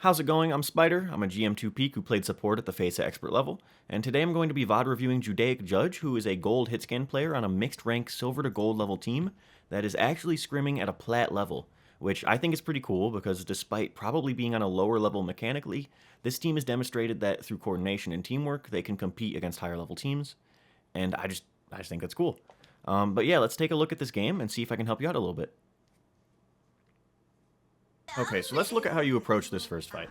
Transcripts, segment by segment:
How's it going? I'm Spider. I'm a GM2 Peak who played support at the FACE expert level, and today I'm going to be VOD reviewing JudaicJudge, who is a gold hitscan player on a mixed rank silver to gold level team that is actually scrimming at a plat level, which I think is pretty cool because despite probably being on a lower level mechanically, this team has demonstrated that through coordination and teamwork they can compete against higher level teams, and I just think that's cool. But yeah, let's take a look at this game and see if I can help you out a little bit. Okay, so let's look at how you approach this first fight.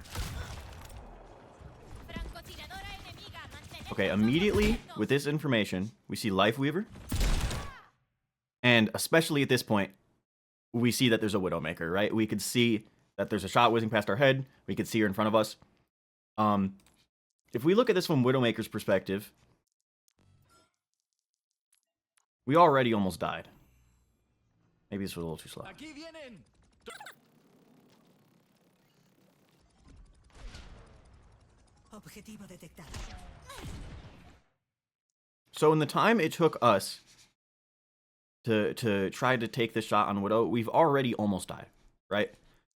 Okay, immediately with this information, we see Life Weaver. And especially at this point, we see that there's a Widowmaker, right? We could see that there's a shot whizzing past our head. We could see her in front of us. If we look at this from Widowmaker's perspective, we already almost died. Maybe this was a little too slow. So in the time it took us to try to take this shot on Widow, we've already almost died, right?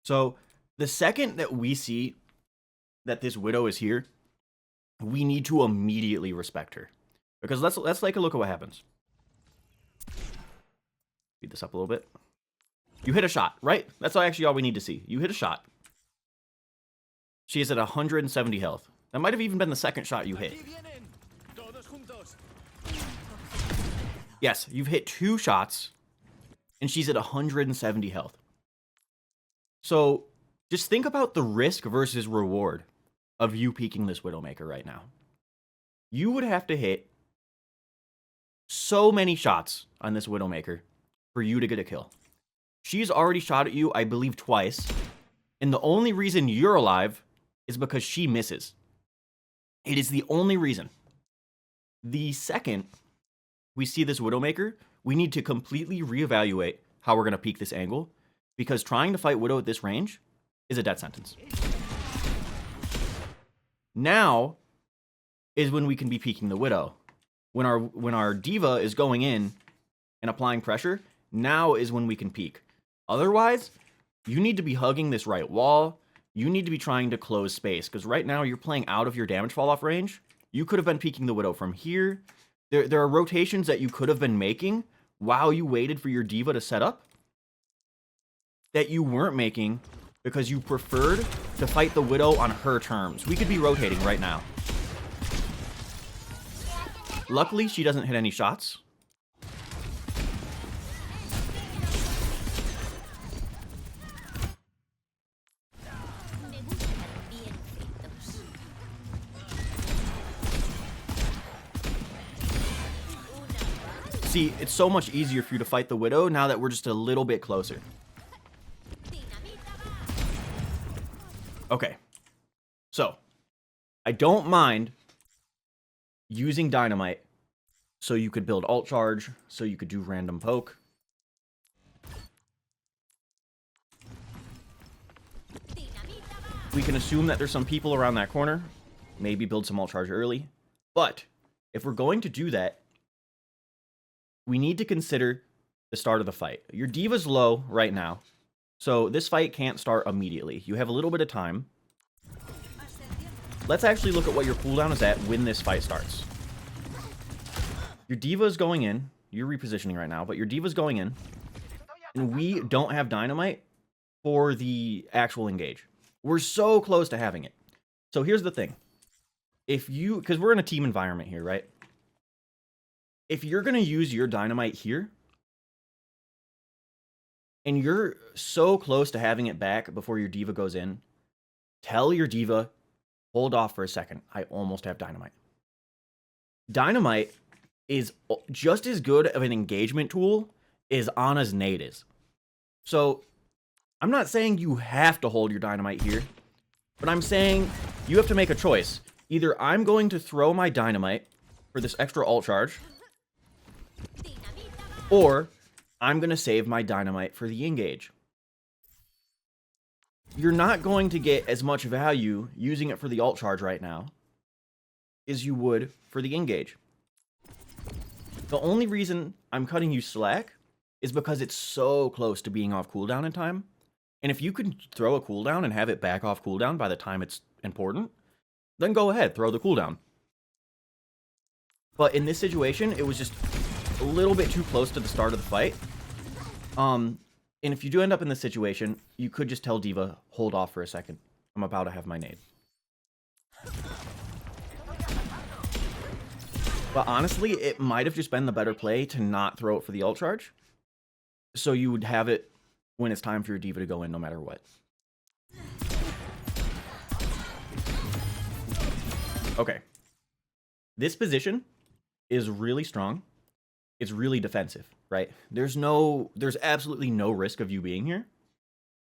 So the second that we see that this Widow is here, we need to immediately respect her. Because let's take a look at what happens. Speed this up a little bit. You hit a shot, right? That's actually all we need to see. You hit a shot. She is at 170 health. That might have even been the second shot you hit. Yes, you've hit 2 shots, and she's at 170 health. So just think about the risk versus reward of you peeking this Widowmaker right now. You would have to hit so many shots on this Widowmaker for you to get a kill. She's already shot at you, I believe, twice, and the only reason you're alive is because she misses. It is the only reason. The second we see this Widowmaker, we need to completely reevaluate how we're going to peek this angle, because trying to fight Widow at this range is a death sentence. Now is when we can be peeking the Widow. When our diva is going in and applying pressure, now is when we can peek. Otherwise, you need to be hugging this right wall. You need to be trying to close space, because right now you're playing out of your damage fall off range. You could have been peeking the Widow from here. There are rotations that you could have been making while you waited for your diva to set up that you weren't making because you preferred to fight the Widow on her terms. We could be rotating right now. Luckily, she doesn't hit any shots. See, it's so much easier for you to fight the Widow now that we're just a little bit closer. Okay. So, I don't mind using Dynamite so you could build ult charge, so you could do random poke. We can assume that there's some people around that corner. Maybe build some ult charge early. But if we're going to do that, we need to consider the start of the fight. Your diva's low right now, so this fight can't start immediately. You have a little bit of time. Let's actually look at what your cooldown is at when this fight starts. Your diva is going in. You're repositioning right now, but your diva's going in. And we don't have Dynamite for the actual engage. We're so close to having it. So here's the thing. Because we're in a team environment here, right? If you're going to use your Dynamite here, and you're so close to having it back before your diva goes in, tell your diva, hold off for a second. I almost have Dynamite. Dynamite is just as good of an engagement tool as Ana's nade is. So, I'm not saying you have to hold your Dynamite here, but I'm saying you have to make a choice. Either I'm going to throw my Dynamite for this extra ult charge, or I'm going to save my Dynamite for the engage. You're not going to get as much value using it for the ult charge right now as you would for the engage. The only reason I'm cutting you slack is because it's so close to being off cooldown in time And if you can throw a cooldown and have it back off cooldown by the time it's important, then go ahead, throw the cooldown. But in this situation, it was just a little bit too close to the start of the fight. And if you do end up in this situation, you could just tell D.Va, hold off for a second. I'm about to have my nade. But honestly, it might have just been the better play to not throw it for the ult charge. So you would have it when it's time for your D.Va to go in no matter what. Okay. This position is really strong. It's really defensive, right? There's absolutely no risk of you being here.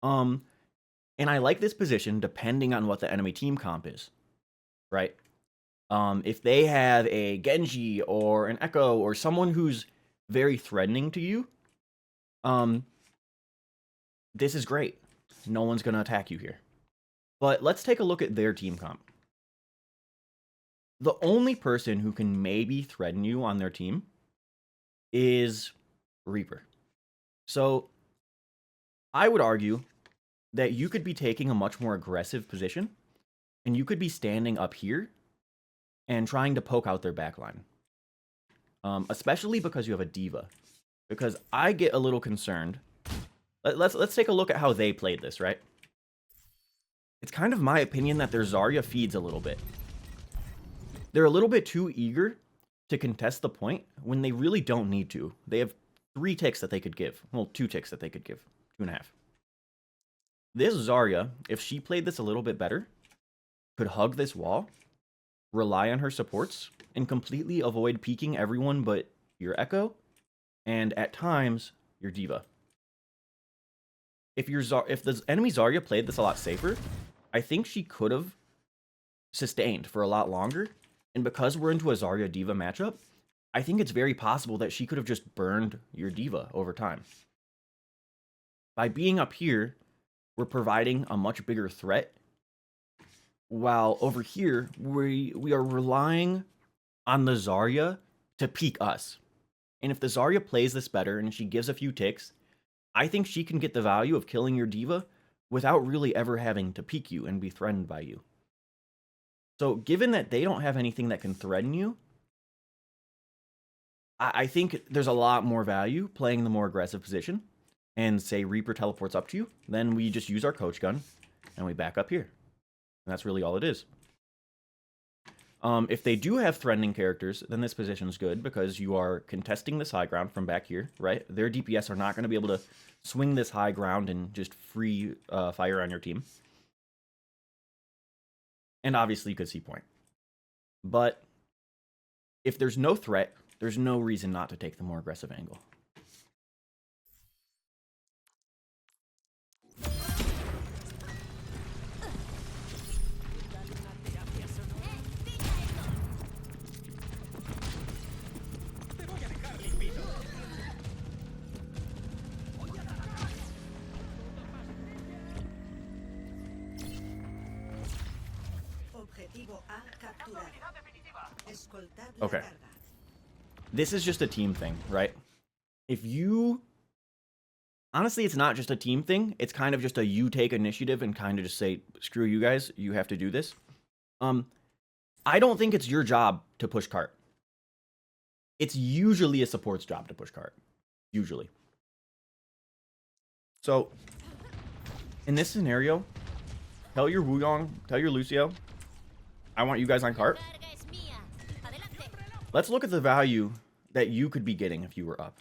And I like this position depending on what the enemy team comp is, right? If they have a Genji or an Echo or someone who's very threatening to you, this is great. No one's going to attack you here. But let's take a look at their team comp. The only person who can maybe threaten you on their team is Reaper. So I would argue that you could be taking a much more aggressive position, and you could be standing up here and trying to poke out their backline. Especially because you have a D.Va. Because I get a little concerned. Let's take a look at how they played this, right? It's kind of my opinion that their Zarya feeds a little bit. They're a little bit too eager to contest the point when they really don't need to. They have 3 ticks that they could give. Well, 2 ticks that they could give. 2.5. This Zarya, if she played this a little bit better, could hug this wall, rely on her supports, and completely avoid peeking everyone but your Echo, and at times, your D.Va. If the enemy Zarya played this a lot safer, I think she could have sustained for a lot longer. And because we're into a Zarya D.Va matchup, I think it's very possible that she could have just burned your D.Va over time. By being up here, we're providing a much bigger threat, while over here, we are relying on the Zarya to peek us. And if the Zarya plays this better and she gives a few ticks, I think she can get the value of killing your D.Va without really ever having to peek you and be threatened by you. So given that they don't have anything that can threaten you, I think there's a lot more value playing the more aggressive position. And say Reaper teleports up to you, then we just use our coach gun and we back up here. And that's really all it is. If they do have threatening characters, then this position is good because you are contesting this high ground from back here, right? Their DPS are not going to be able to swing this high ground and just free fire on your team. And obviously you could see point. But if there's no threat, there's no reason not to take the more aggressive angle. Okay. This is just a team thing, right? If you... Honestly, it's not just a team thing. It's kind of just a you take initiative and kind of just say, screw you guys, you have to do this. I don't think it's your job to push cart. It's usually a support's job to push cart. Usually. So, in this scenario, tell your Wuyong, tell your Lucio, I want you guys on cart. Let's look at the value that you could be getting if you were up.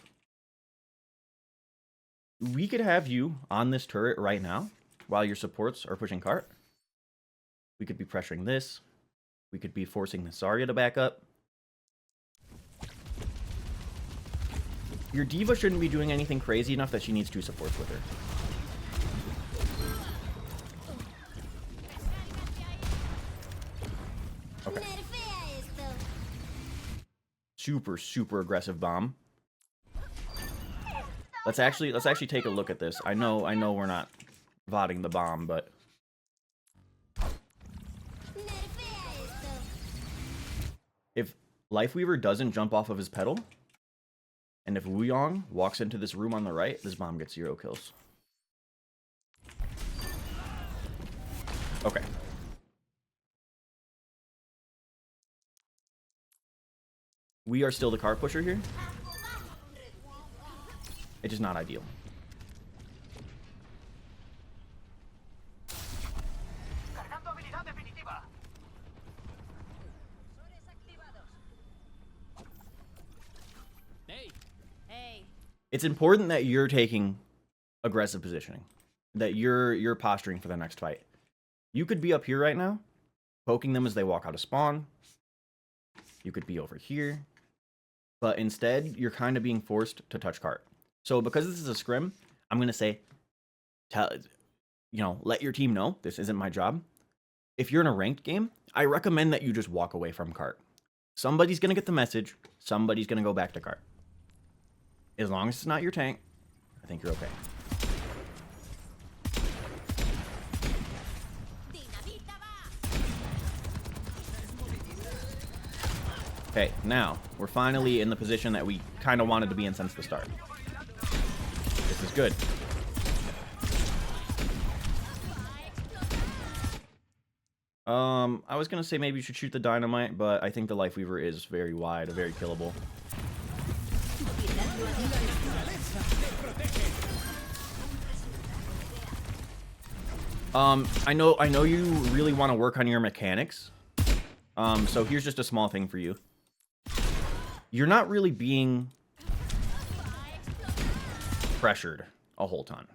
We could have you on this turret right now while your supports are pushing cart. We could be pressuring this. We could be forcing the Zarya to back up. Your D.Va shouldn't be doing anything crazy enough that she needs 2 supports with her. Okay. Super aggressive bomb. Let's actually take a look at this. I know we're not vodding the bomb, but if Lifeweaver doesn't jump off of his pedal, and if Wuyong walks into this room on the right, this bomb gets 0 kills. Okay. We are still the cart pusher here. It's just not ideal. It's important that you're taking aggressive positioning, that you're posturing for the next fight. You could be up here right now, poking them as they walk out of spawn. You could be over here, but instead you're kind of being forced to touch cart. So because this is a scrim, I'm gonna say, let your team know this isn't my job. If you're in a ranked game, I recommend that you just walk away from cart. Somebody's gonna get the message. Somebody's gonna go back to cart. As long as it's not your tank, I think you're okay. Okay, now, we're finally in the position that we kind of wanted to be in since the start. This is good. I was gonna say maybe you should shoot the dynamite, but I think the Life Weaver is very wide, very killable. I know you really want to work on your mechanics. So here's just a small thing for you. You're not really being pressured a whole ton.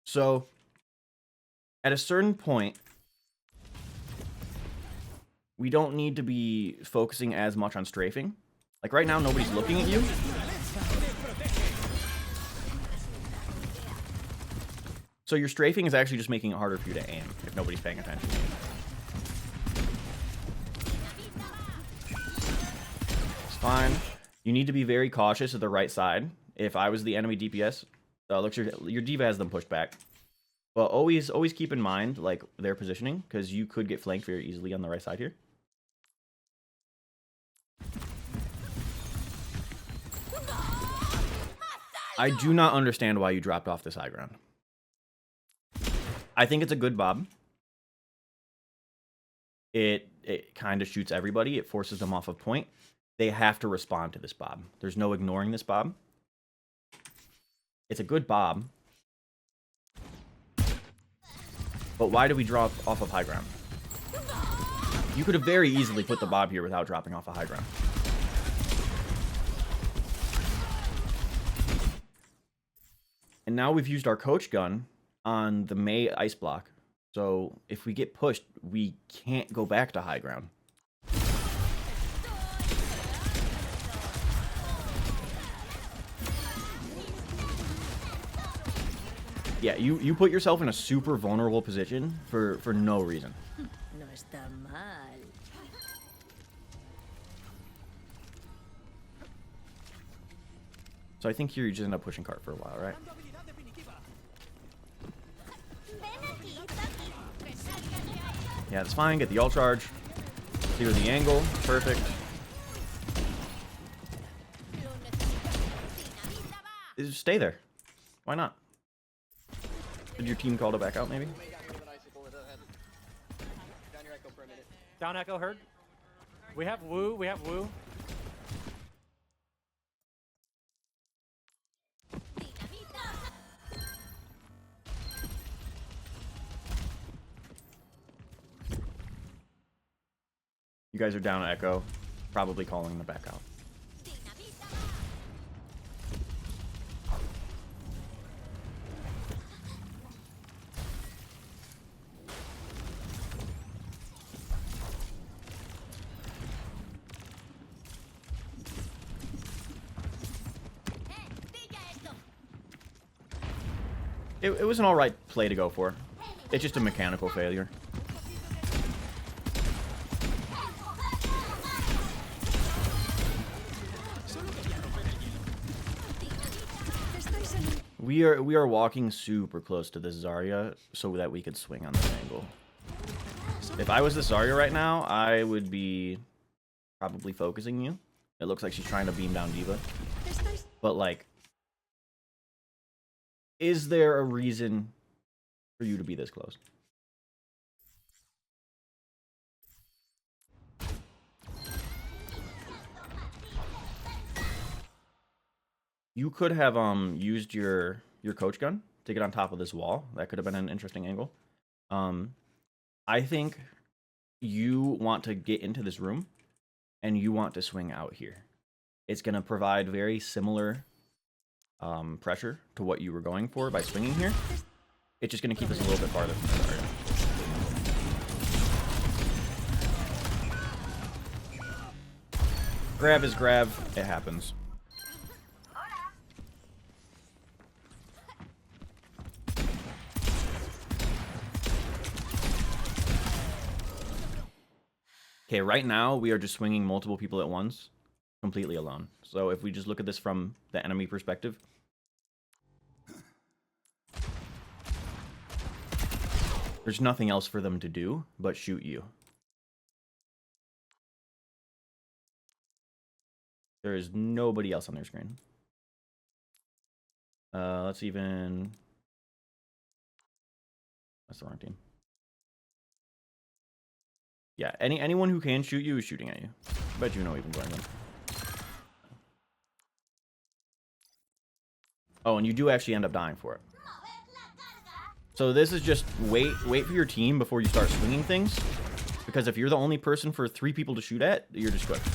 So at a certain point, we don't need to be focusing as much on strafing. Like right now, nobody's looking at you. So your strafing is actually just making it harder for you to aim if nobody's paying attention. It's fine. You need to be very cautious at the right side. If I was the enemy DPS, looks your D.Va has them pushed back. But always keep in mind like their positioning, because you could get flanked very easily on the right side here. I do not understand why you dropped off this high ground. I think it's a good bob. It kind of shoots everybody. It forces them off of point. They have to respond to this bob. There's no ignoring this bob. It's a good bob. But why do we drop off of high ground? You could have very easily put the bob here without dropping off of high ground. And now we've used our coach gun on the Mei ice block. So if we get pushed, we can't go back to high ground. Yeah, you put yourself in a super vulnerable position for no reason. No está mal. So I think here you just end up pushing cart for a while, right? Yeah, that's fine. Get the ult charge. Clear the angle. Perfect. Just stay there. Why not? Did your team call to back out, maybe? Down echo heard. We have Woo. We have Woo. You guys are down echo. Probably calling the back out. It was an alright play to go for. It's just a mechanical failure. We are walking super close to this Zarya so that we could swing on this angle. If I was the Zarya right now, I would be probably focusing you. It looks like she's trying to beam down D.Va. But like, is there a reason for you to be this close? You could have used your coach gun to get on top of this wall. That could have been an interesting angle. I think you want to get into this room and you want to swing out here. It's going to provide very similar pressure to what you were going for by swinging here. It's just going to keep us a little bit farther from the area. Grab is grab. It happens. Okay, right now we are just swinging multiple people at once, completely alone. So if we just look at this from the enemy perspective, there's nothing else for them to do but shoot you. There is nobody else on their screen. Let's even... That's the wrong team. Yeah, anyone who can shoot you is shooting at you. I bet you know even going them. Oh, and you do actually end up dying for it. So this is just wait for your team before you start swinging things. Because if you're the only person for 3 people to shoot at, you're just cooked.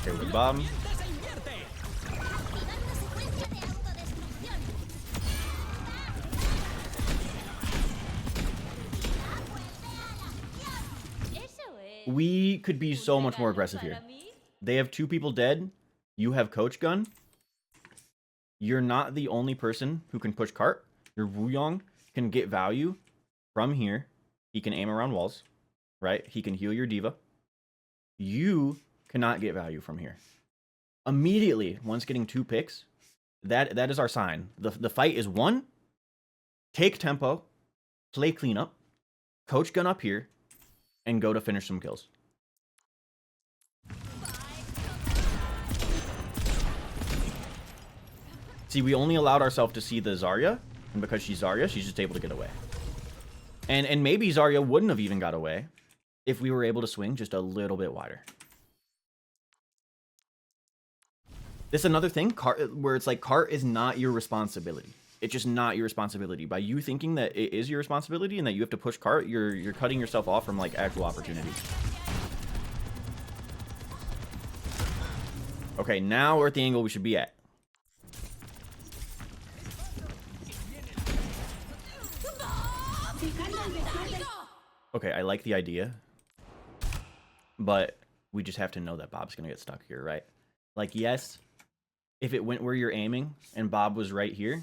Here with Bob. We could be so much more aggressive here. They have 2 people dead. You have coach gun. You're not the only person who can push cart. Your Wuyong can get value from here. He can aim around walls, right? He can heal your diva. You cannot get value from here. Immediately, once getting 2 picks, that is our sign. The fight is won. Take tempo, play cleanup, coach gun up here, and go to finish some kills. See, we only allowed ourselves to see the Zarya, and because she's Zarya, she's just able to get away. And maybe Zarya wouldn't have even got away if we were able to swing just a little bit wider. This is another thing where it's like cart is not your responsibility. It's just not your responsibility. By you thinking that it is your responsibility and that you have to push cart, you're cutting yourself off from like actual opportunities. Okay, now we're at the angle we should be at. Okay, I like the idea, but we just have to know that Bob's gonna get stuck here, right? Like, yes, if it went where you're aiming and Bob was right here,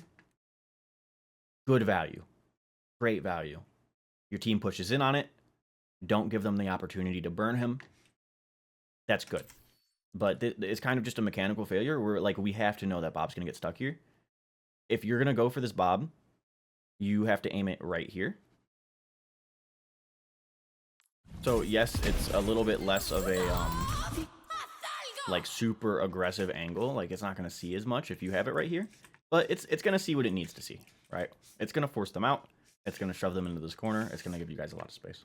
good value, great value. Your team pushes in on it. Don't give them the opportunity to burn him. That's good. But it's kind of just a mechanical failure where, like, we have to know that Bob's gonna get stuck here. If you're gonna go for this Bob, you have to aim it right here. So yes, it's a little bit less of a like super aggressive angle. Like it's not going to see as much if you have it right here, but it's going to see what it needs to see, right? It's going to force them out. It's going to shove them into this corner. It's going to give you guys a lot of space.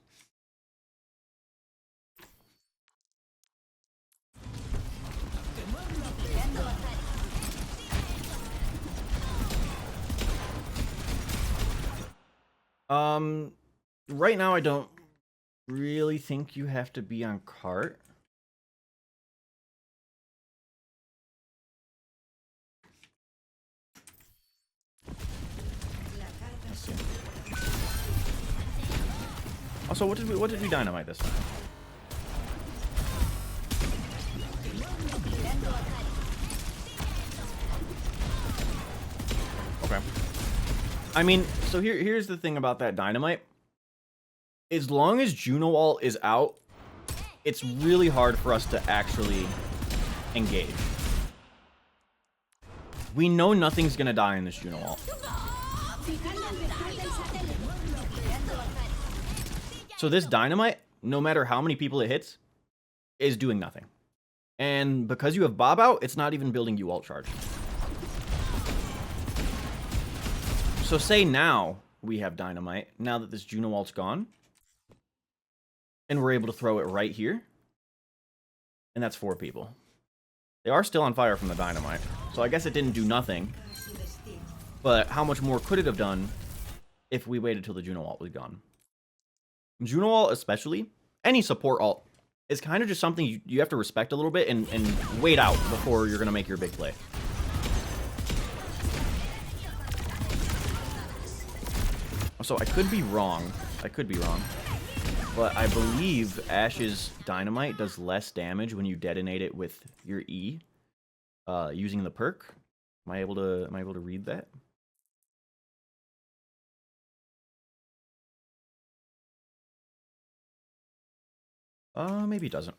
Right now I don't really think you have to be on cart. Let's see. Also, what did we dynamite this time? Okay. I mean, so here's the thing about that dynamite. As long as Junowall is out, it's really hard for us to actually engage. We know nothing's gonna die in this Juno ult. So this dynamite, no matter how many people it hits, is doing nothing. And because you have Bob out, it's not even building you ult charge. So say now we have dynamite, now that this Juno ult's gone, and we're able to throw it right here, and that's 4 people. They are still on fire from the dynamite, so I guess it didn't do nothing. But how much more could it have done if we waited till the Juno ult was gone? Juno ult especially, any support ult, is kind of just something you have to respect a little bit and wait out before you're going to make your big play. So I could be wrong. But I believe Ashe's dynamite does less damage when you detonate it with your E using the perk. Am I able to read that? Maybe it doesn't.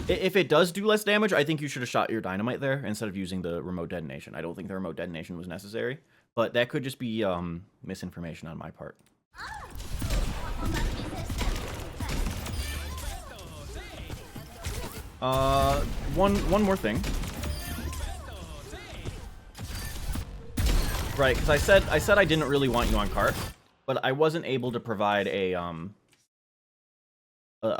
If it does do less damage, I think you should have shot your dynamite there instead of using the remote detonation. I don't think the remote detonation was necessary, but that could just be misinformation on my part. One more thing. Right, because I said I didn't really want you on cart, but I wasn't able to provide a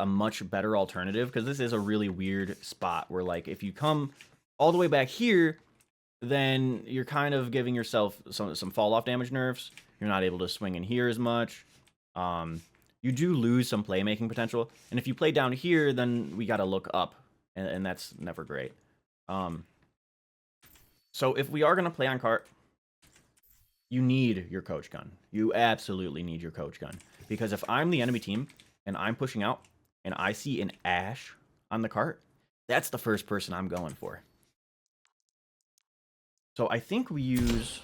much better alternative, because this is a really weird spot where, like, if you come all the way back here, then you're kind of giving yourself some fall off damage nerfs. You're not able to swing in here as much. You do lose some playmaking potential, and if you play down here, then we got to look up, and that's never great. So if we are going to play on cart, you need your coach gun. You absolutely need your coach gun, because if I'm the enemy team and I'm pushing out and I see an Ashe on the cart, that's the first person I'm going for. So I think we use...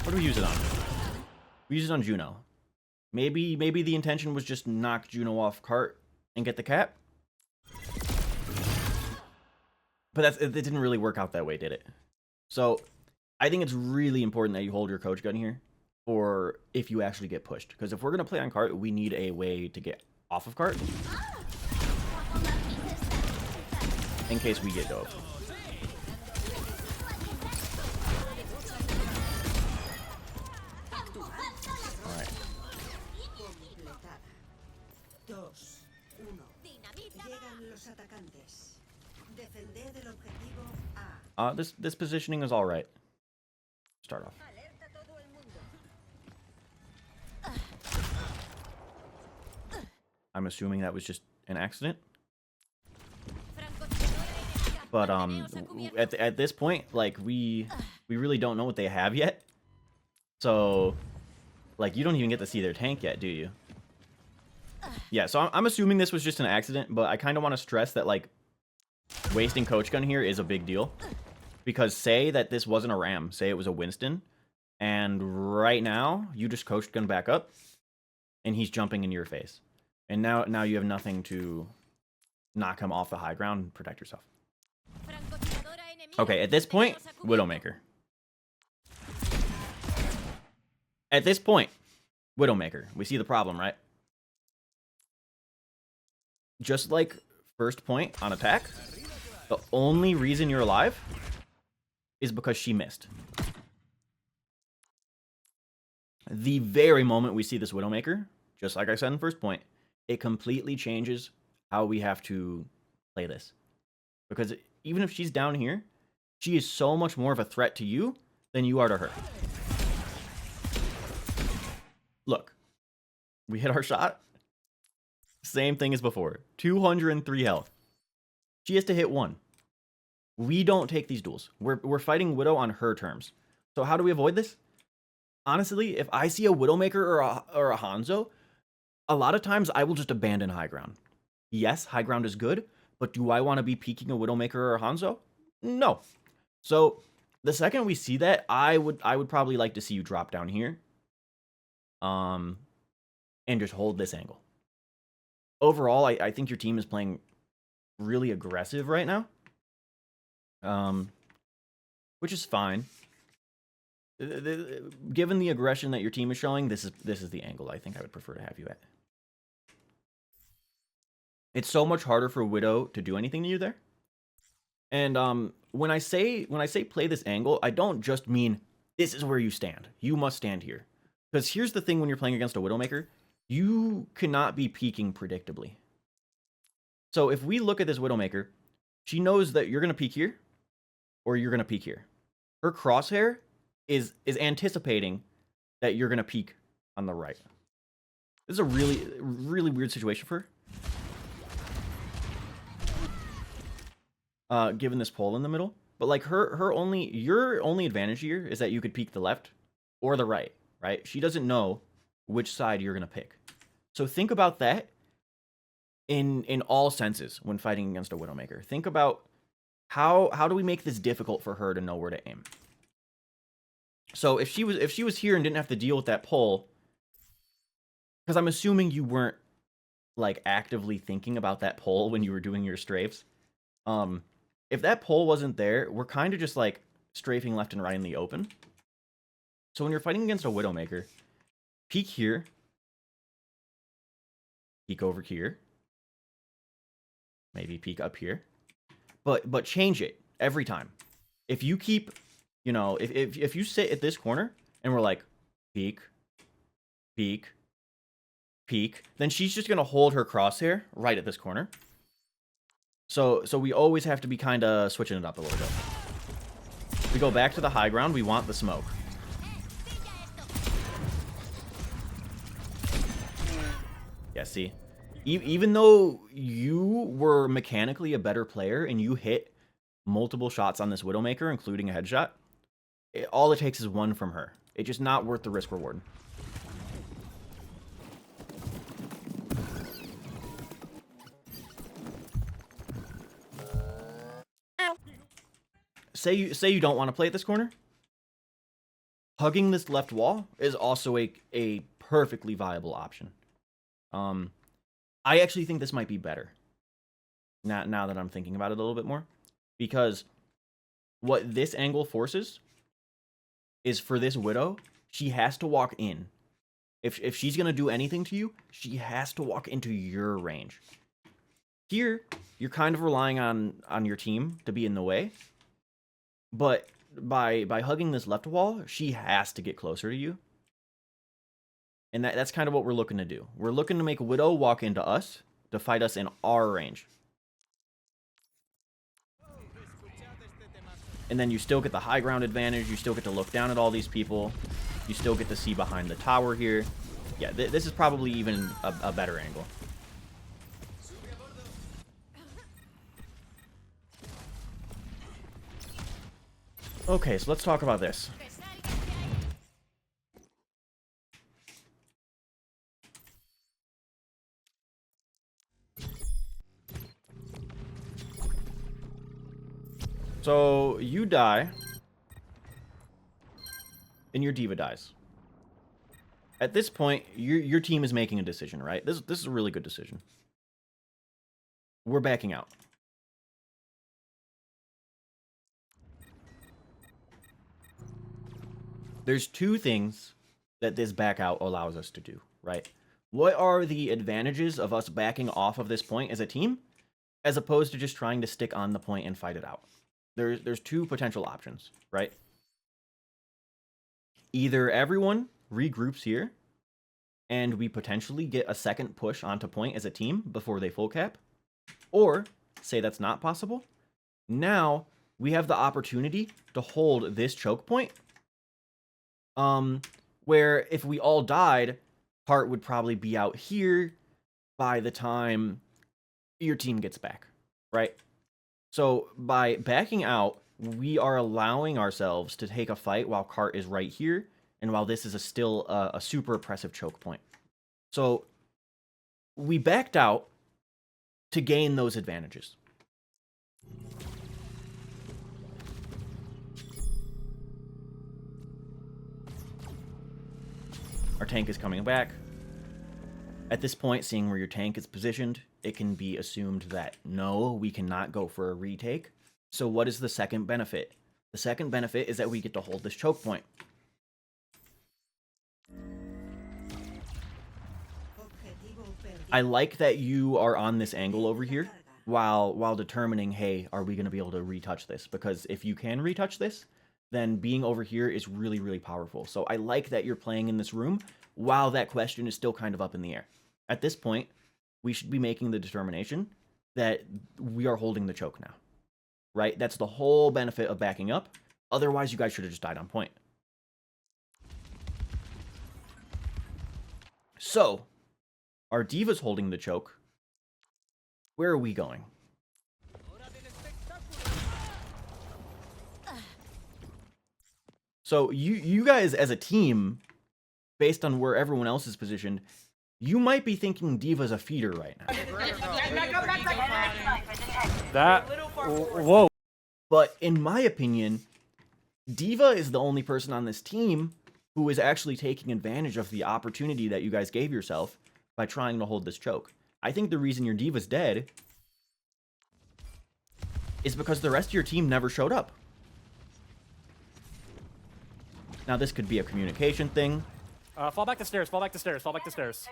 What do we use it on? We use it on Juno. Maybe the intention was just knock Juno off cart and get the cap. But it didn't really work out that way, did it? So I think it's really important that you hold your coach gun here, or if you actually get pushed. Because if we're going to play on cart, we need a way to get off of cart in case we get dove. Alright. This positioning is alright. Start off. I'm assuming that was just an accident. But at this point, like, we really don't know what they have yet. So, like, you don't even get to see their tank yet, do you? Yeah, so I'm assuming this was just an accident, but I kind of want to stress that, like, wasting coach gun here is a big deal. Because say that this wasn't a Ram, say it was a Winston, and right now you just coach gun back up, and he's jumping in your face. And now you have nothing to knock him off the high ground and protect yourself. Okay, at this point, Widowmaker. At this point, Widowmaker. We see the problem, right? Just like first point on attack, the only reason you're alive is because she missed. The very moment we see this Widowmaker, just like I said in first point, it completely changes how we have to play this. Because even if she's down here, she is so much more of a threat to you than you are to her. Look, we hit our shot. Same thing as before. 203 health. She has to hit 1. We don't take these duels. We're fighting Widow on her terms. So how do we avoid this? Honestly, if I see a Widowmaker or a Hanzo, a lot of times I will just abandon high ground. Yes, high ground is good, but do I want to be peeking a Widowmaker or a Hanzo? No. So The second we see that, I would probably like to see you drop down here. And just hold this angle. Overall, I think your team is playing really aggressive right now. Which is fine. Given the aggression that your team is showing, this is the angle I think I would prefer to have you at. It's so much harder for Widow to do anything to you there. And when I say play this angle, I don't just mean this is where you stand. You must stand here. Because here's the thing when you're playing against a Widowmaker, you cannot be peeking predictably. So if we look at this Widowmaker, she knows that you're going to peek here, or you're going to peek here. Her crosshair is anticipating that you're going to peek on the right. This is a really, really weird situation for her. Given this pole in the middle. But like your only advantage here is that you could peek the left or the right, right? She doesn't know which side you're going to pick. So think about that in all senses when fighting against a Widowmaker. Think about how do we make this difficult for her to know where to aim? So if she was here and didn't have to deal with that pole, because I'm assuming you weren't like actively thinking about that pole when you were doing your strafes. If that pole wasn't there, we're kind of just like strafing left and right in the open. So when you're fighting against a Widowmaker, peek here, peek over here, maybe peek up here, but change it every time. If you keep, you know, if you sit at this corner and we're like peek, peek, peek, then she's just gonna hold her crosshair right at this corner. So we always have to be kind of switching it up a little bit. We go back to the high ground. We want the smoke. Yeah, see? Even though you were mechanically a better player and you hit multiple shots on this Widowmaker, including a headshot, all it takes is one from her. It's just not worth the risk reward. Say you don't want to play at this corner. Hugging this left wall is also a perfectly viable option. I actually think this might be better. Now that I'm thinking about it a little bit more. Because what this angle forces is for this Widow, she has to walk in. If she's going to do anything to you, she has to walk into your range. Here, you're kind of relying on your team to be in the way. But by hugging this left wall, she has to get closer to you. And that's kind of what we're looking to do. We're looking to make Widow walk into us to fight us in our range. And then you still get the high ground advantage. You still get to look down at all these people. You still get to see behind the tower here. Yeah, this is probably even a better angle. Okay, so let's talk about this. So you die, and your diva dies. At this point, your team is making a decision, right? This is a really good decision. We're backing out. There's two things that this back out allows us to do, right? What are the advantages of us backing off of this point as a team, as opposed to just trying to stick on the point and fight it out? There's two potential options, right? Either everyone regroups here, and we potentially get a second push onto point as a team before they full cap, or say that's not possible. Now we have the opportunity to hold this choke point. Where if we all died, Hart would probably be out here by the time your team gets back, right? So by backing out, we are allowing ourselves to take a fight while Cart is right here, and while this is still a super oppressive choke point. So we backed out to gain those advantages. Our tank is coming back. At this point, seeing where your tank is positioned, it can be assumed that no, we cannot go for a retake. So what is the second benefit? The second benefit is that we get to hold this choke point. I like that you are on this angle over here while determining, hey, are we going to be able to retouch this? Because if you can retouch this, then being over here is really, really powerful. So I like that you're playing in this room while that question is still kind of up in the air. At this point, we should be making the determination that we are holding the choke now, right? That's the whole benefit of backing up. Otherwise, you guys should have just died on point. So, our diva's holding the choke. Where are we going? So, you guys as a team, based on where everyone else is positioned, you might be thinking Diva's a feeder right now. Whoa. But in my opinion, Diva is the only person on this team who is actually taking advantage of the opportunity that you guys gave yourself by trying to hold this choke. I think the reason your Diva's dead is because the rest of your team never showed up. Now, this could be a communication thing. Fall back the stairs, fall back the stairs, fall back the stairs.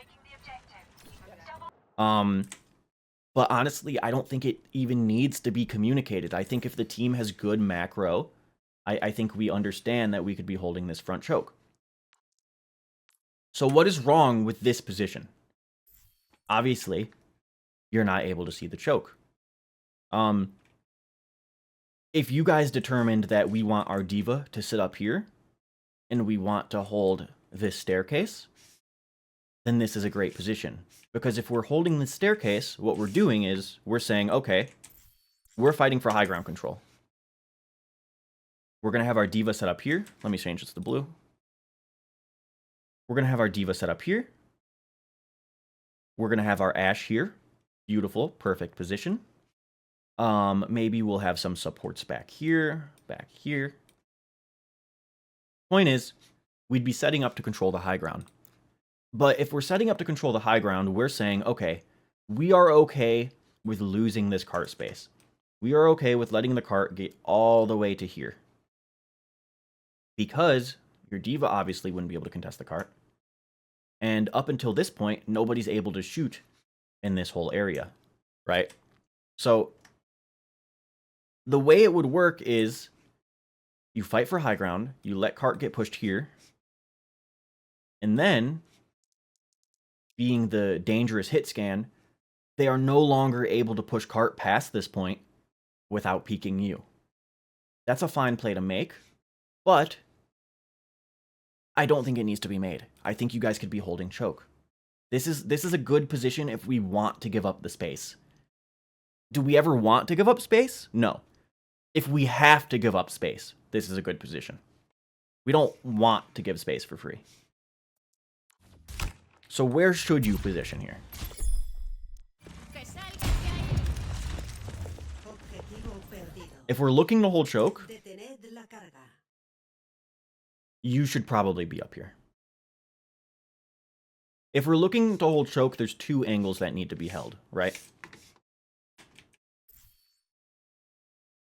But honestly, I don't think it even needs to be communicated. I think if the team has good macro, I think we understand that we could be holding this front choke. So what is wrong with this position? Obviously, you're not able to see the choke. If you guys determined that we want our Diva to sit up here, and we want to hold this staircase, then this is a great position. Because if we're holding this staircase, what we're doing is we're saying, okay, we're fighting for high ground control. We're going to have our Diva set up here. Let me change this to blue. We're going to have our Diva set up here. We're going to have our Ashe here. Beautiful, perfect position. Maybe we'll have some supports back here, back here. Point is, we'd be setting up to control the high ground. But if we're setting up to control the high ground, we're saying, okay, we are okay with losing this cart space. We are okay with letting the cart get all the way to here. Because your Diva obviously wouldn't be able to contest the cart. And up until this point, nobody's able to shoot in this whole area, right? So the way it would work is you fight for high ground, you let cart get pushed here, and then, being the dangerous hit scan, they are no longer able to push cart past this point without peeking you. That's a fine play to make, but I don't think it needs to be made. I think you guys could be holding choke. This is a good position if we want to give up the space. Do we ever want to give up space? No. If we have to give up space, this is a good position. We don't want to give space for free. So where should you position here? If we're looking to hold choke, you should probably be up here. If we're looking to hold choke, there's two angles that need to be held, right?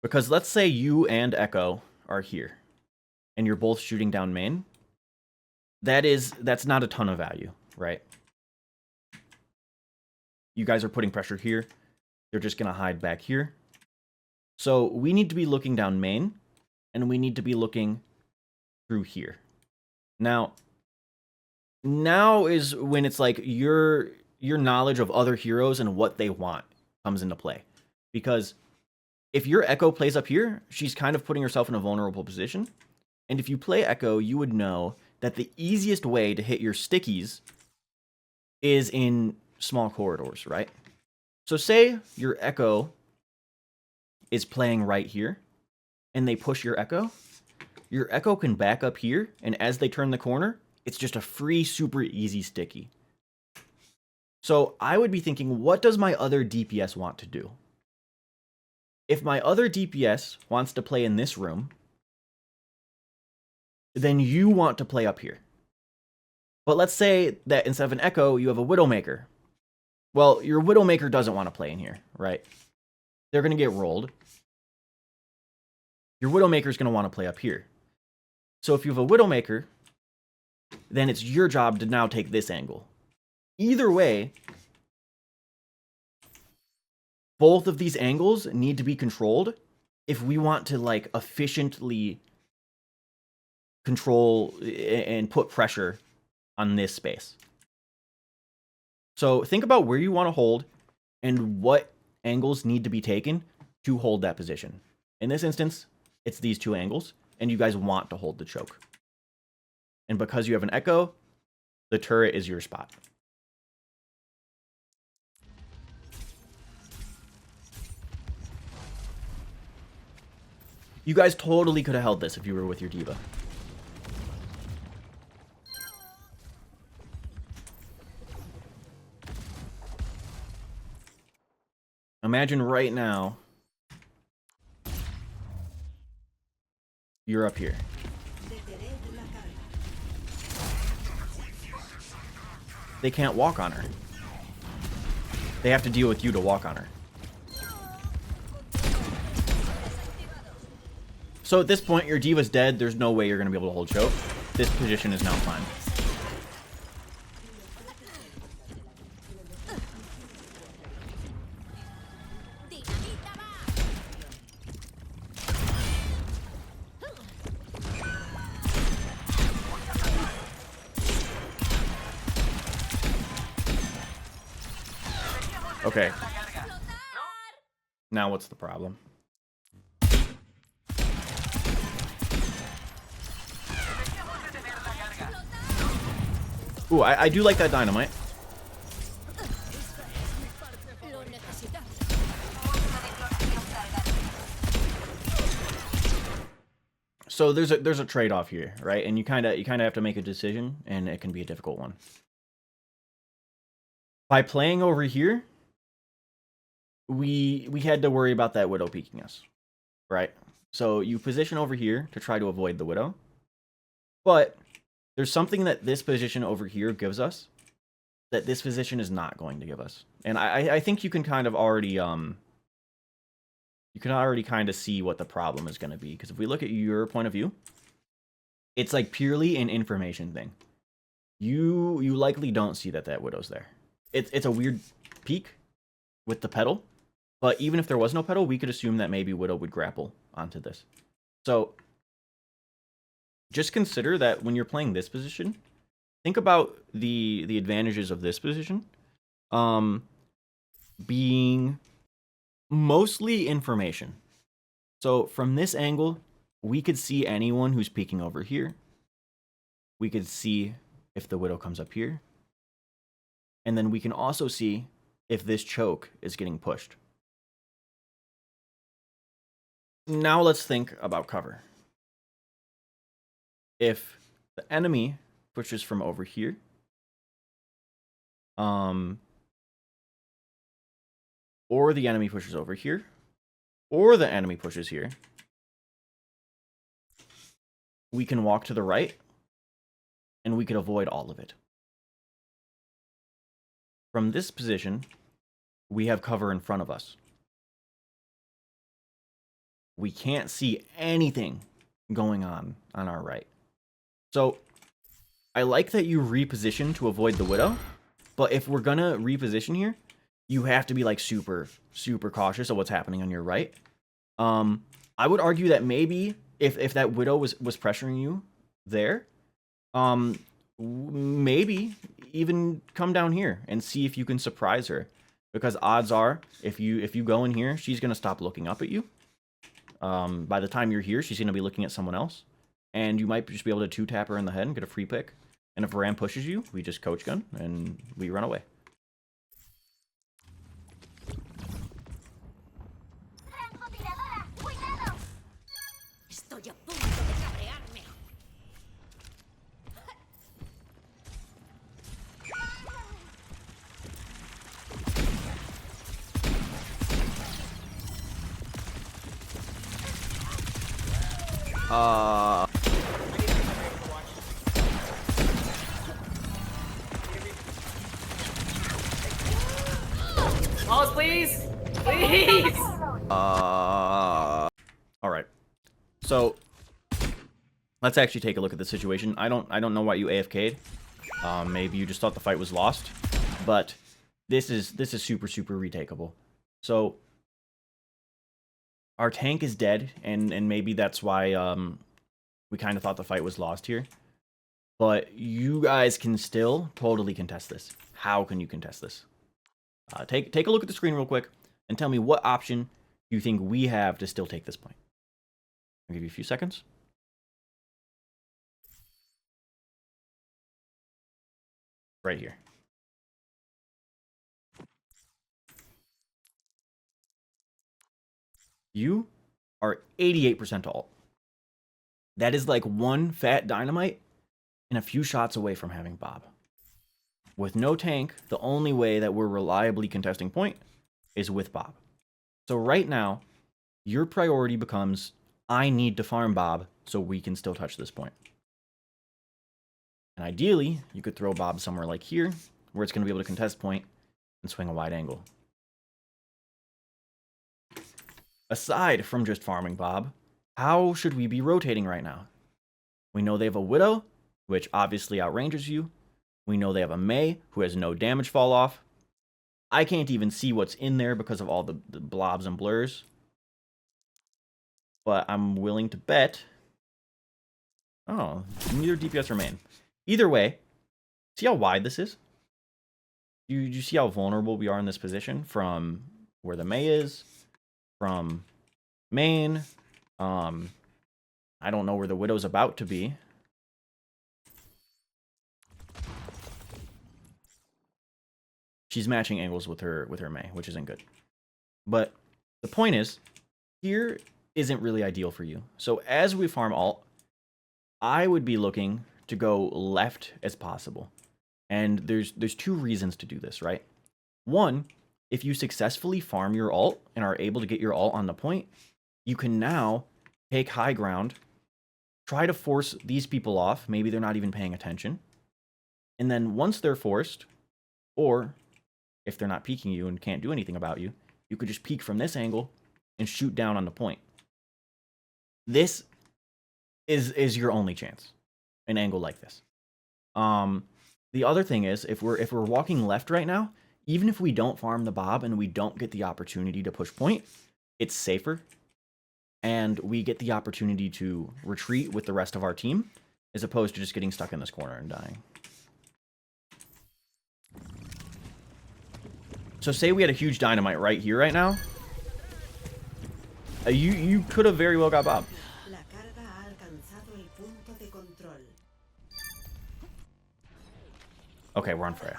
Because let's say you and Echo are here, and you're both shooting down main. That's not a ton of value, right? You guys are putting pressure here. They're just going to hide back here. So we need to be looking down main, and we need to be looking through here. Now is when it's like your knowledge of other heroes and what they want comes into play. Because if your Echo plays up here, she's kind of putting herself in a vulnerable position. And if you play Echo, you would know that the easiest way to hit your stickies is in small corridors, right? So say your Echo is playing right here, and they push your Echo can back up here, and as they turn the corner, it's just a free, super easy sticky. So I would be thinking, what does my other DPS want to do? If my other DPS wants to play in this room, then you want to play up here. But let's say that instead of an Echo, you have a Widowmaker. Well, your Widowmaker doesn't want to play in here, right? They're going to get rolled. Your Widowmaker is going to want to play up here. So if you have a Widowmaker, then it's your job to now take this angle. Either way, both of these angles need to be controlled if we want to like efficiently control and put pressure on this space. So think about where you want to hold and what angles need to be taken to hold that position. In this instance, it's these two angles, and you guys want to hold the choke. And because you have an Echo, the turret is your spot. You guys totally could have held this if you were with your D.Va. Imagine right now, you're up here. They can't walk on her. They have to deal with you to walk on her. So at this point, your D.Va's dead. There's no way you're going to be able to hold choke. This position is now fine. Okay. Now what's the problem? Ooh, I do like that dynamite. So there's a trade-off here, right? And you kind of have to make a decision, and it can be a difficult one. By playing over here, we had to worry about that Widow peeking us, right? So you position over here to try to avoid the Widow, but there's something that this position over here gives us that this position is not going to give us. And I think you can kind of already kind of see what the problem is going to be, because if we look at your point of view, it's like purely an information thing. You likely don't see that Widow's there. It's a weird peek with the pedal, but even if there was no pedal, we could assume that maybe Widow would grapple onto this. So just consider that when you're playing this position, think about the advantages of this position being mostly information. So from this angle, we could see anyone who's peeking over here. We could see if the Widow comes up here. And then we can also see if this choke is getting pushed. Now let's think about cover. If the enemy pushes from over here, or the enemy pushes over here, or the enemy pushes here, we can walk to the right, and we could avoid all of it. From this position, we have cover in front of us. We can't see anything going on our right. So I like that you reposition to avoid the Widow, but if we're gonna reposition here, you have to be like super cautious of what's happening on your right. I would argue that maybe if that Widow was pressuring you there, maybe even come down here and see if you can surprise her, because odds are if you go in here, she's gonna stop looking up at you. By the time you're here, she's gonna be looking at someone else, and you might just be able to two-tap her in the head and get a free pick. And if Ram pushes you, we just coach gun and we run away. Estoy a punto de cabrearme. please. Please. All right. So let's actually take a look at the situation. I don't know why you AFK'd. Maybe you just thought the fight was lost, but this is super retakeable. So our tank is dead, and maybe that's why we kind of thought the fight was lost here. But you guys can still totally contest this. How can you contest this? Take a look at the screen real quick and tell me what option you think we have to still take this point. I'll give you a few seconds. Right here. You are 88% alt. That is like one fat dynamite and a few shots away from having Bob. With no tank, the only way that we're reliably contesting point is with Bob. So right now, your priority becomes, I need to farm Bob so we can still touch this point. And ideally, you could throw Bob somewhere like here, where it's going to be able to contest point and swing a wide angle. Aside from just farming Bob, how should we be rotating right now? We know they have a Widow, which obviously outranges you. We know they have a Mei, who has no damage fall off. I can't even see what's in there because of all the blobs and blurs. But I'm willing to bet... Oh, neither DPS or main. Either way, see how wide this is? You see how vulnerable we are in this position from where the Mei is, from main. I don't know where the Widow's about to be. She's matching angles with her Mei, which isn't good. But the point is, here isn't really ideal for you. So as we farm alt, I would be looking to go left as possible. And there's two reasons to do this, right? One, if you successfully farm your alt and are able to get your alt on the point, you can now take high ground, try to force these people off. Maybe they're not even paying attention. And then once they're forced, or if they're not peeking you and can't do anything about you, you could just peek from this angle and shoot down on the point. This is your only chance, an angle like this. The other thing is, if we're walking left right now, even if we don't farm the Bob and we don't get the opportunity to push point, it's safer. And we get the opportunity to retreat with the rest of our team, as opposed to just getting stuck in this corner and dying. So say we had a huge dynamite right here, right now. You could have very well got Bob. Okay, we're on Freya.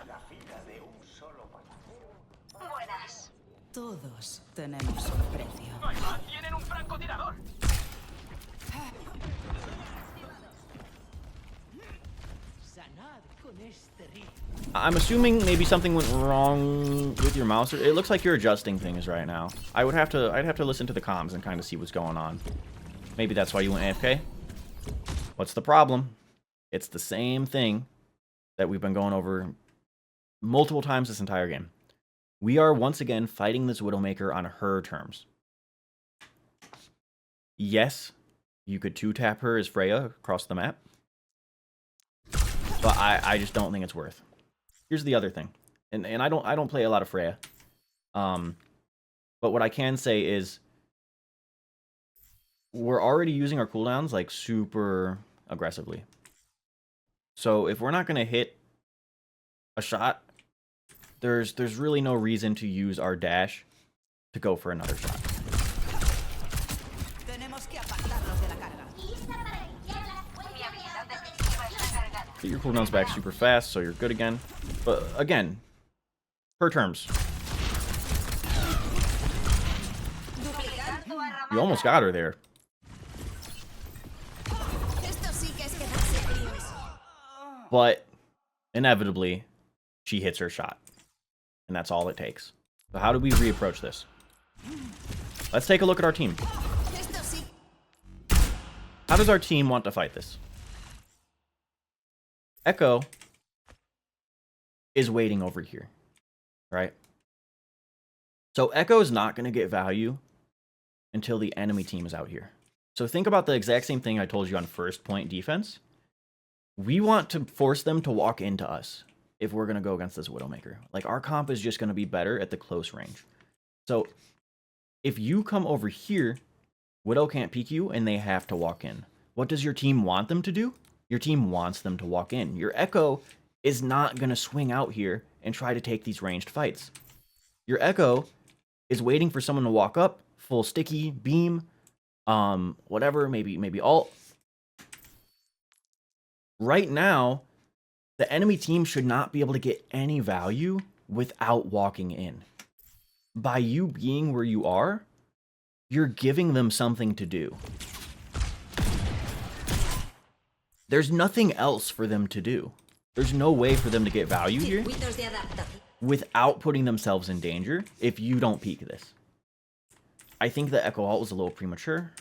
Todos tenemos un precio. ¡Tienen un francotirador! I'm assuming maybe something went wrong with your mouse. It looks like you're adjusting things right now. I'd have to listen to the comms and kind of see what's going on. Maybe that's why you went AFK. What's the problem? It's the same thing that we've been going over multiple times this entire game. We are once again fighting this Widowmaker on her terms. Yes, you could 2-tap her as Freya across the map. But I just don't think it's worth. Here's the other thing. And I don't play a lot of Freya. But what I can say is we're already using our cooldowns like super aggressively. So if we're not going to hit a shot, there's really no reason to use our dash to go for another shot. Get your cooldowns back super fast, so you're good again. But again, her terms. You almost got her there. But inevitably, she hits her shot. And that's all it takes. So how do we reapproach this? Let's take a look at our team. How does our team want to fight this? Echo is waiting over here, right? So Echo is not going to get value until the enemy team is out here. So think about the exact same thing I told you on first point defense. We want to force them to walk into us if we're going to go against this Widowmaker. Like, our comp is just going to be better at the close range. So if you come over here, Widow can't peek you, and they have to walk in. What does your team want them to do? Your team wants them to walk in. Your Echo is not going to swing out here and try to take these ranged fights. Your Echo is waiting for someone to walk up, full sticky, beam, whatever, maybe ult. Right now, the enemy team should not be able to get any value without walking in. By you being where you are, you're giving them something to do. There's nothing else for them to do. There's no way for them to get value here Circuitos de adaptación. without putting themselves in danger if you don't peek this. I think the Echo ult was a little premature.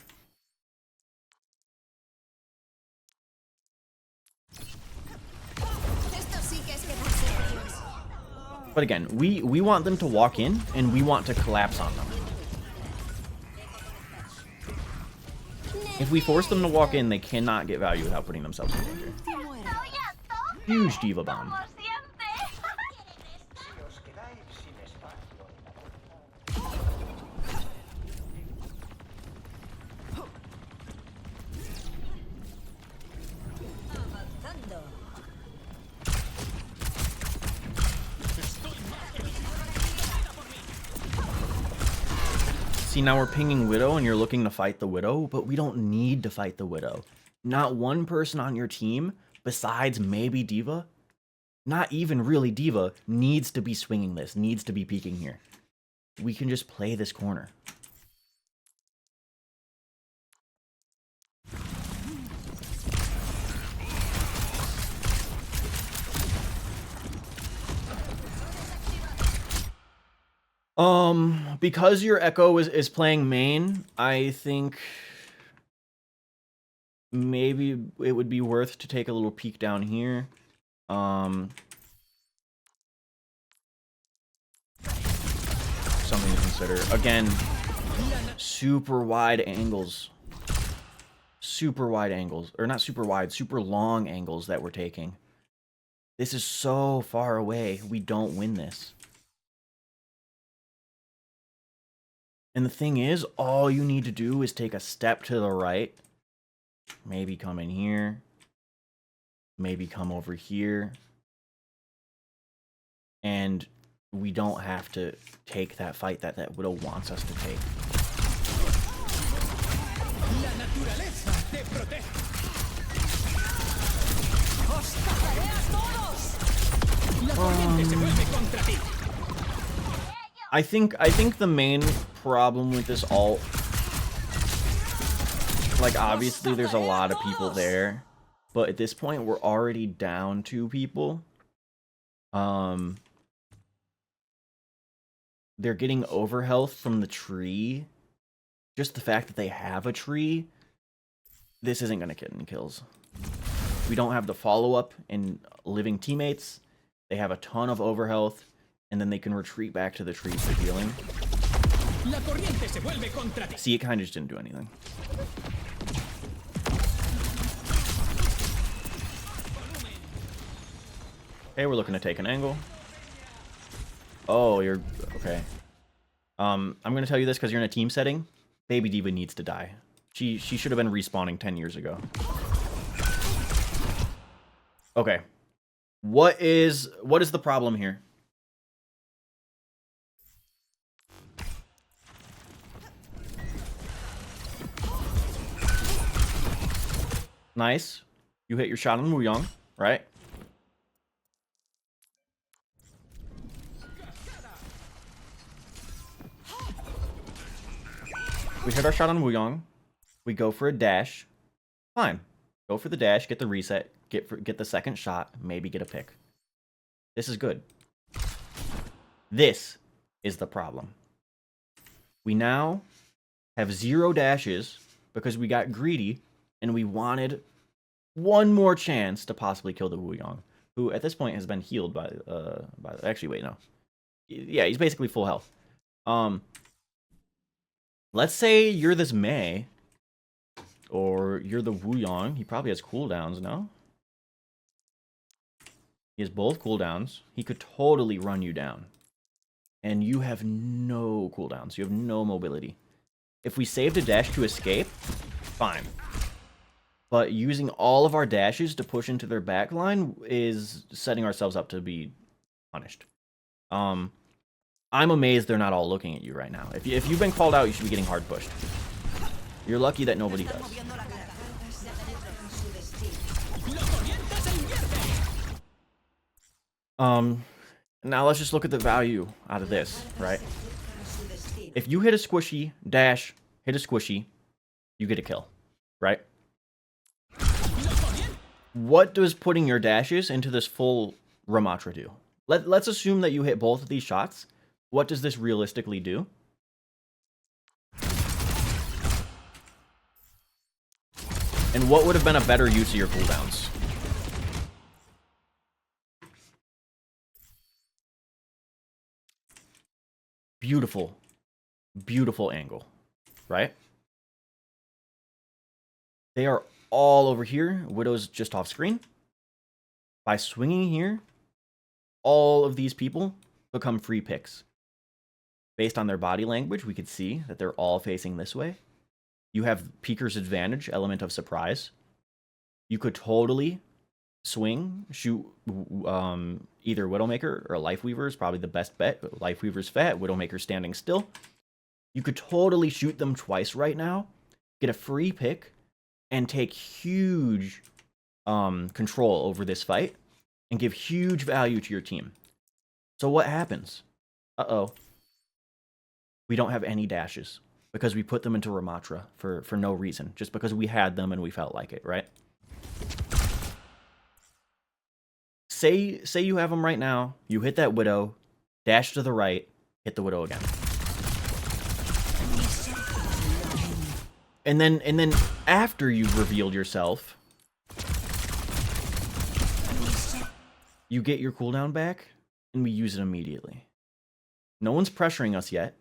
Esto sí que es quedarse fríos. But again, we want them to walk in, and we want to collapse on them. If we force them to walk in, they cannot get value without putting themselves in danger. Huge diva bomb. Avanzando. See, now we're pinging Widow, and you're looking to fight the Widow, but we don't need to fight the Widow. Not one person on your team, besides maybe Diva, not even really Diva, needs to be swinging this, needs to be peeking here. We can just play this corner. Because your Echo is playing main, I think maybe it would be worth to take a little peek down here. Something to consider. Again, super wide angles. Super wide angles. Or not super wide, super long angles that we're taking. This is so far away. We don't win this. And the thing is, all you need to do is take a step to the right. Maybe come in here. Maybe come over here. And we don't have to take that fight that Widow wants us to take. La naturaleza te protege. ¡Os cazaré a todos! La corriente se vuelve contra ti. I think the main problem with this ult, like, obviously there's a lot of people there, but at this point we're already down 2 people. They're getting overhealth from the tree. Just the fact that they have a tree, this isn't gonna get any kills. We don't have the follow-up in living teammates. They have a ton of overhealth, and then they can retreat back to the trees for healing. La corriente se vuelve contra ti. See, it kind of just didn't do anything. Okay, we're looking to take an angle. Oh, you're... okay. I'm going to tell you this because you're in a team setting. Baby Diva needs to die. She should have been respawning 10 years ago. Okay. What is the problem here? Nice. You hit your shot on Wuyong, right? We hit our shot on Wuyong. We go for a dash. Fine. Go for the dash, get the reset, get the second shot, maybe get a pick. This is good. This is the problem. We now have 0 dashes because we got greedy and we wanted one more chance to possibly kill the Wuyong, who at this point has been healed by actually, wait, no. Yeah, he's basically full health. Let's say you're this Mei, or you're the Wuyong. He probably has cooldowns, no? He has both cooldowns. He could totally run you down. And you have no cooldowns. You have no mobility. If we saved a dash to escape, fine. But using all of our dashes to push into their backline is setting ourselves up to be punished. I'm amazed they're not all looking at you right now. If you've been called out, you should be getting hard pushed. You're lucky that nobody does. Now let's just look at the value out of this, right? If you hit a squishy, dash, hit a squishy, you get a kill, right? What does putting your dashes into this full Ramatra do? Let's assume that you hit both of these shots. What does this realistically do? And what would have been a better use of your cooldowns? Beautiful, beautiful angle, right? They are all over here. Widow's just off screen. By swinging here, all of these people become free picks. Based on their body language, we could see that they're all facing this way. You have Peeker's advantage, element of surprise. You could totally swing, shoot either Widowmaker or Lifeweaver is probably the best bet. Lifeweaver's fat, Widowmaker standing still. You could totally shoot them twice right now, get a free pick, and take huge control over this fight, and give huge value to your team. So what happens? Uh-oh. We don't have any dashes, because we put them into Ramatra for no reason, just because we had them and we felt like it, right? Say you have them right now, you hit that Widow, dash to the right, hit the Widow again. And then after you've revealed yourself, you get your cooldown back, and we use it immediately. No one's pressuring us yet.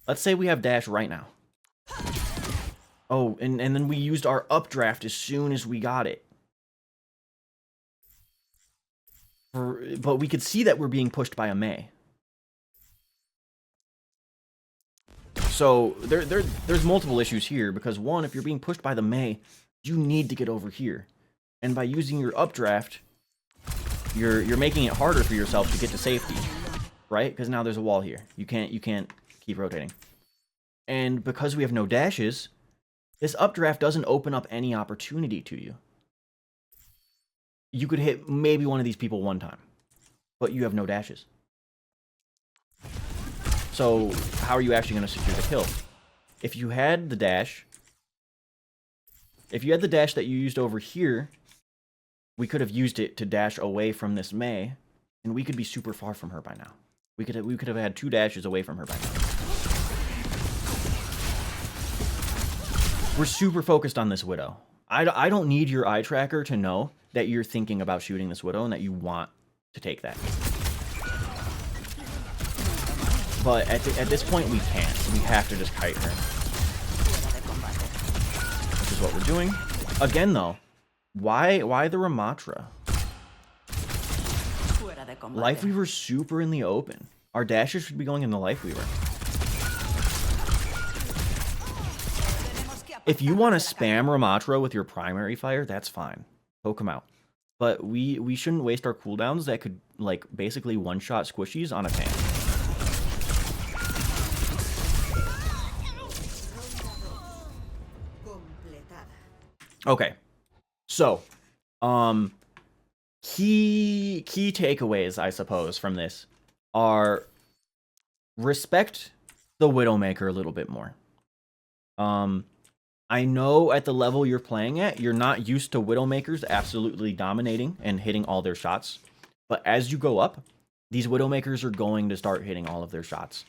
Let's say we have dash right now. Oh, and then we used our updraft as soon as we got it. But we could see that we're being pushed by a Mei. So there's multiple issues here, because one, if you're being pushed by the Mei, you need to get over here. And by using your updraft, you're making it harder for yourself to get to safety, right? Because now there's a wall here. You can't keep rotating. And because we have no dashes, this updraft doesn't open up any opportunity to you. You could hit maybe one of these people one time, but you have no dashes. So how are you actually going to secure the kill? If you had the dash, that you used over here, we could have used it to dash away from this Mei, and we could be super far from her by now. We could have had 2 dashes away from her by now. We're super focused on this Widow. I don't need your eye tracker to know that you're thinking about shooting this Widow and that you want to take that. But at this point, we can't. We have to just kite her. Which is what we're doing. Again, though, why the Ramatra? Lifeweaver's super in the open. Our dashes should be going in the Lifeweaver. If you want to spam Ramatra with your primary fire, that's fine. Poke him out. But we shouldn't waste our cooldowns that could, like, basically one-shot squishies on a tank. Okay. So, key takeaways, I suppose, from this are respect the Widowmaker a little bit more. I know at the level you're playing at, you're not used to Widowmakers absolutely dominating and hitting all their shots. But as you go up, these Widowmakers are going to start hitting all of their shots.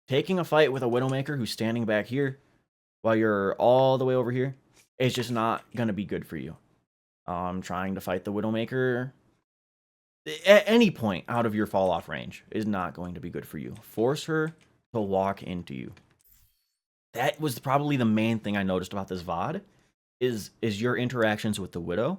Taking a fight with a Widowmaker who's standing back here while you're all the way over here is just not going to be good for you. Trying to fight the Widowmaker, at any point out of your fall off range is not going to be good for you. Force her to walk into you. That was probably the main thing I noticed about this VOD is your interactions with the Widow.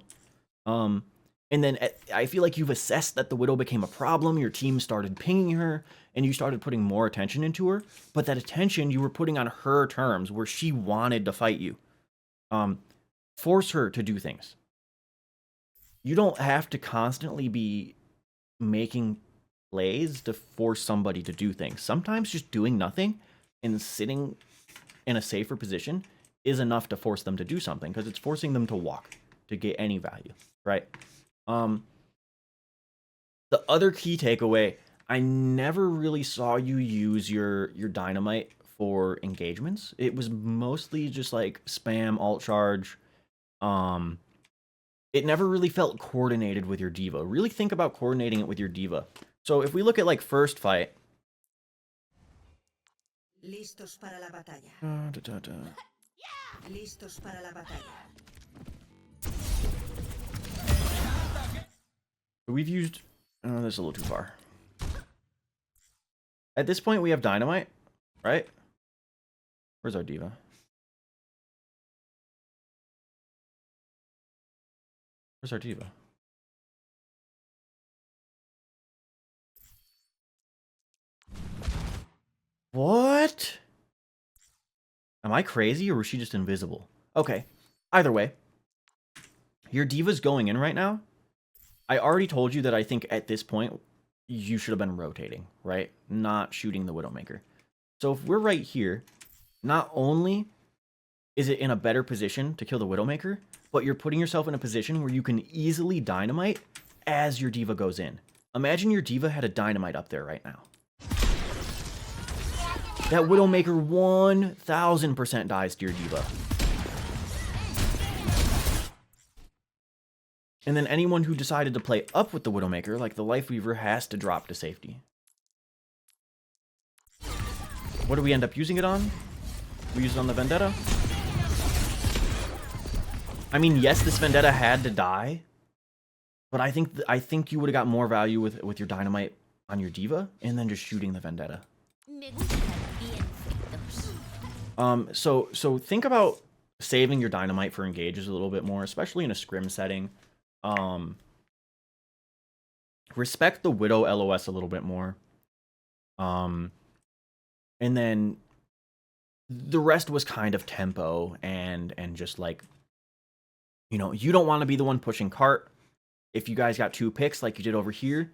And then I feel like you've assessed that the Widow became a problem. Your team started pinging her, and you started putting more attention into her. But that attention you were putting on her terms, where she wanted to fight you. Force her to do things. You don't have to constantly be making plays to force somebody to do things. Sometimes just doing nothing and sitting in a safer position is enough to force them to do something, because it's forcing them to walk to get any value, right? The other key takeaway, I never really saw you use your dynamite for engagements. It was mostly just like spam, alt charge. It never really felt coordinated with your diva. Really think about coordinating it with your diva. So if we look at like first fight. Listos para la batalla. Listos para la batalla. We've used... Oh, this is a little too far. At this point, we have dynamite, right? Where's our diva? Where's our diva? What? Am I crazy, or was she just invisible? Okay. Either way. Your diva's going in right now. I already told you that I think at this point, you should have been rotating, right? Not shooting the Widowmaker. So if we're right here, not only is it in a better position to kill the Widowmaker, but you're putting yourself in a position where you can easily dynamite as your diva goes in. Imagine your diva had a dynamite up there right now. That Widowmaker 1000% dies to your diva. And then anyone who decided to play up with the Widowmaker, like the Lifeweaver, has to drop to safety. What do we end up using it on? We use it on the Vendetta. I mean, yes, this Vendetta had to die, but I think you would have got more value with your dynamite on your diva and then just shooting the Vendetta. So think about saving your dynamite for engages a little bit more, especially in a scrim setting. Respect the Widow LOS a little bit more. And then the rest was kind of tempo and just like, you know, you don't want to be the one pushing cart. If you guys got 2 picks like you did over here,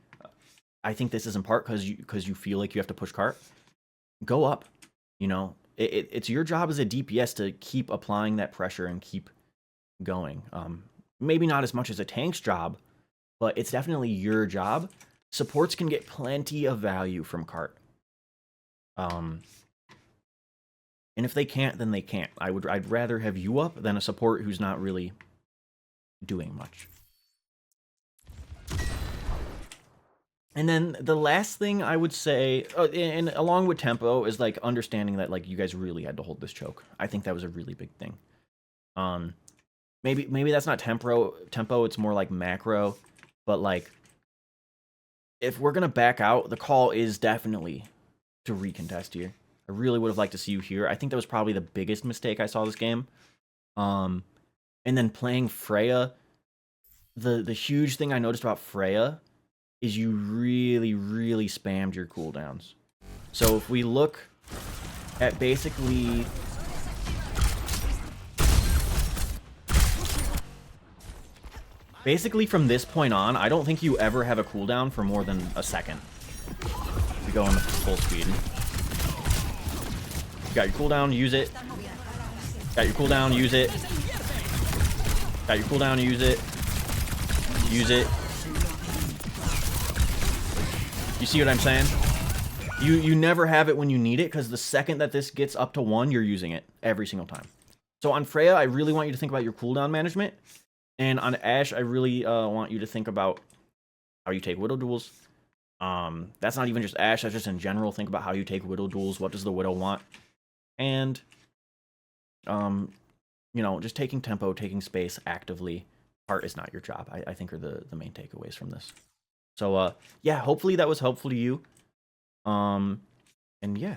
I think this is in part because you feel like you have to push cart. Go up, you know. It's your job as a DPS to keep applying that pressure and keep going. Maybe not as much as a tank's job, but it's definitely your job. Supports can get plenty of value from cart. And if they can't, then they can't. I'd rather have you up than a support who's not really doing much. And then the last thing I would say, and along with tempo, is like understanding that like you guys really had to hold this choke. I think that was a really big thing. Maybe that's not tempo, it's more like macro, but like if we're gonna back out, the call is definitely to recontest here. I really would have liked to see you here. I think that was probably the biggest mistake I saw this game. And then playing Freya, the huge thing I noticed about Freya is you really, really spammed your cooldowns. So if we look at basically... Basically from this point on, I don't think you ever have a cooldown for more than a second. We go on the full speed. You got your cooldown, use it. Got your cooldown, use it. Got your cooldown, use it. Use it. You see what I'm saying? You never have it when you need it, because the second that this gets up to 1, you're using it every single time. So on Freya, I really want you to think about your cooldown management. And on Ashe, I really want you to think about how you take Widow duels. That's not even just Ashe, that's just in general. Think about how you take Widow duels. What does the Widow want? And, you know, just taking tempo, taking space actively. Heart is not your job, I think are the main takeaways from this. So yeah, hopefully that was helpful to you. And yeah.